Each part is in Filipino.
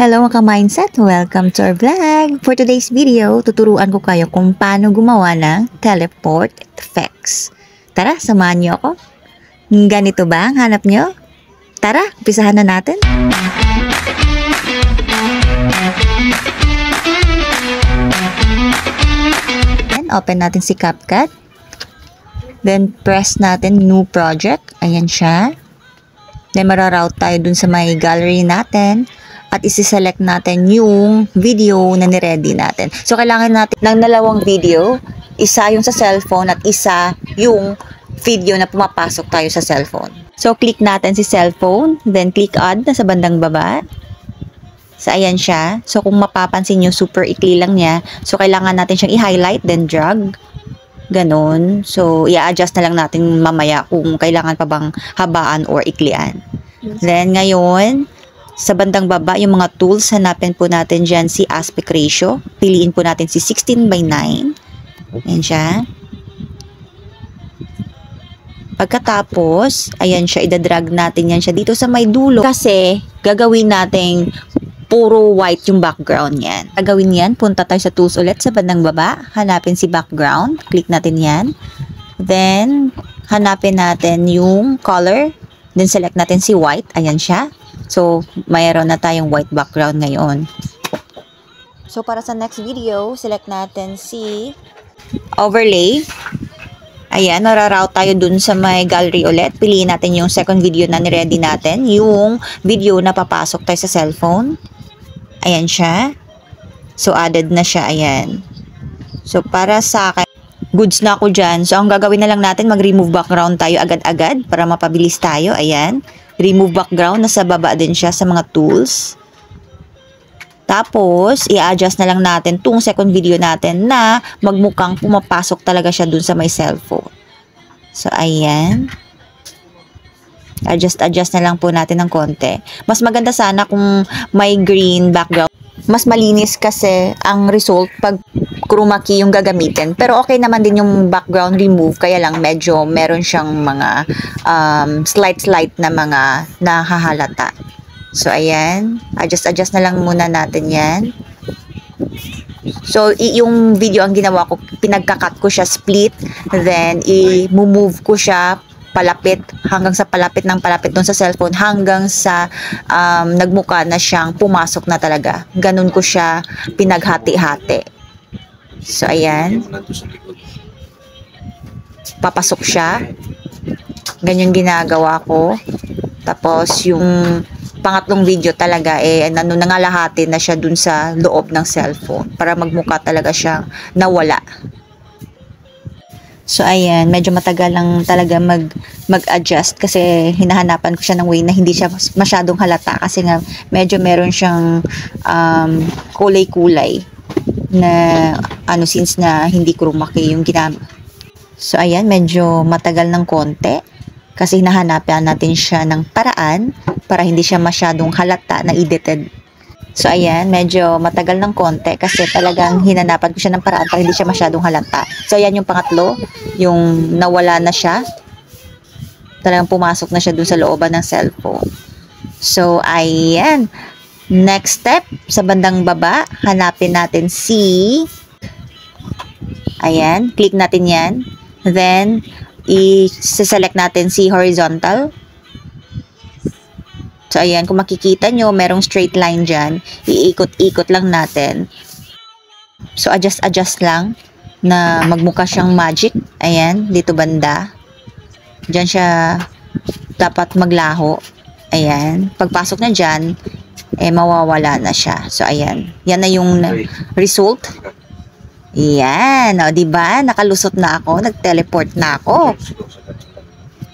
Hello mga ka-mindset! Welcome to our vlog! For today's video, tuturuan ko kayo kung paano gumawa ng teleport effects. Tara, samahan niyo ako. Ganito ba ang hanap niyo? Tara, umpisahan na natin. Then, open natin si CapCut. Then, press natin New Project. Ayan siya. Then, mararoute tayo dun sa may gallery natin. At isi-select natin yung video na ni-ready natin. So, kailangan natin ng dalawang video. Isa yung sa cellphone at isa yung video na pumapasok tayo sa cellphone. So, click natin si cellphone. Then, click add na sa bandang baba. So, ayan siya. So, kung mapapansin nyo, super ikli lang niya. So, kailangan natin siyang i-highlight, then drag. Ganon. So, i-adjust na lang natin mamaya kung kailangan pa bang habaan or iklian. Then, ngayon, sa bandang baba, yung mga tools, hanapin po natin dyan si aspect ratio. Piliin po natin si 16:9. Ayan siya. Pagkatapos, ayan siya, idadrag natin yan siya dito sa may dulo. Kasi, gagawin natin puro white yung background yan. Gagawin yan, punta tayo sa tools ulit sa bandang baba. Hanapin si background. Click natin yan. Then, hanapin natin yung color. Then, select natin si white. Ayan siya. So, mayroon na tayong white background ngayon. So, para sa next video, select natin si overlay. Ayan, nararoute tayo dun sa may gallery ulit. Piliin natin yung second video na ni-ready natin. Yung video na papasok tayo sa cellphone. Ayan siya. So, added na siya. Ayan. So, para sa akin, goods na ako dyan. So, ang gagawin na lang natin, mag-remove background tayo agad-agad para mapabilis tayo. Ayan. Remove background, nasa baba din siya sa mga tools. Tapos, i-adjust na lang natin tong second video natin na magmukhang pumapasok talaga siya dun sa may cellphone. So, ayan. Adjust na lang po natin ng konti. Mas maganda sana kung may green background. Mas malinis kasi ang result pag chroma key yung gagamitin. Pero okay naman din yung background remove. Kaya lang medyo meron siyang mga slight na mga nahahalata. So, ayan. Adjust na lang muna natin yan. So, yung video ang ginawa ko, pinagkakat ko siya split. Then, i-move ko siya palapit hanggang sa palapit doon sa cellphone hanggang sa nagmukha na siyang pumasok na talaga. Ganun ko siya pinaghati-hati. So, ayan. Papasok siya. Ganyan ginagawa ko. Tapos, yung pangatlong video talaga, nangalahati na siya dun sa loob ng cellphone para magmukha talaga siyang nawala. So, ayan, medyo matagal lang talaga mag-adjust kasi hinahanapan ko siya ng way na hindi siya masyadong halata kasi nga medyo meron siyang kulay-kulay na since na hindi chroma key yung ginamit. So, ayan, medyo matagal ng konti kasi hinahanapan natin siya ng paraan para hindi siya masyadong halata na edited. So, ayan, medyo matagal ng konti kasi talagang hinanapan ko siya ng paraan para hindi siya masyadong halata. So, ayan yung pangatlo, yung nawala na siya. Talagang pumasok na siya dun sa looban ng cellphone. So, ayan. Next step, sa bandang baba, hanapin natin si... Ayan, click natin yan. Then, i-select natin si horizontal. So, ayan, kung makikita nyo, merong straight line dyan. Iikot-ikot lang natin. So, adjust lang na magmukha siyang magic. Ayan, dito banda. Diyan siya dapat maglaho. Ayan, pagpasok na dyan, mawawala na siya. So, ayan. Yan na yung result. Ayan, o, diba? Nakalusot na ako, nag-teleport na ako.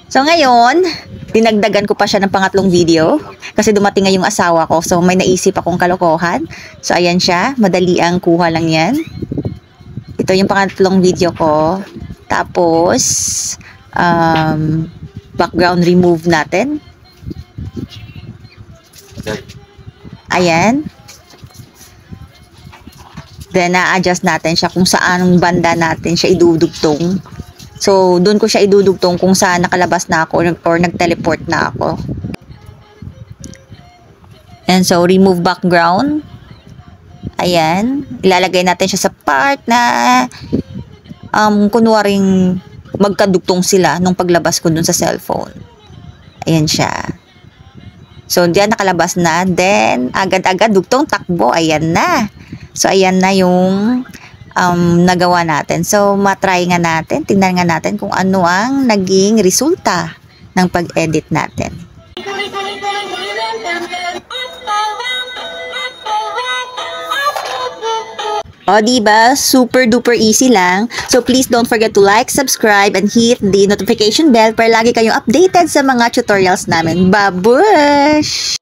So, ngayon, dinagdagan ko pa siya ng pangatlong video kasi dumating nga yung asawa ko. So, may naisip akong kalokohan. So, ayan siya. Madali ang kuha lang yan. Ito yung pangatlong video ko. Tapos, background remove natin. Ayan. Then, na-adjust natin siya kung saan banda natin siya idudugtong. So, doon ko siya idudugtong kung saan nakalabas na ako or nag-teleport na ako. And so, remove background. Ayan. Ilalagay natin siya sa part na kunwaring magkadugtong sila nung paglabas ko dun sa cellphone. Ayan siya. So, diyan nakalabas na. Then, agad-agad dugtong takbo. Ayan na. So, ayan na yung nagawa natin. So, matry nga natin. Tingnan nga natin kung ano ang naging resulta ng pag-edit natin. O, diba? Super duper easy lang. So, please don't forget to like, subscribe, and hit the notification bell para lagi kayong updated sa mga tutorials namin. Babush!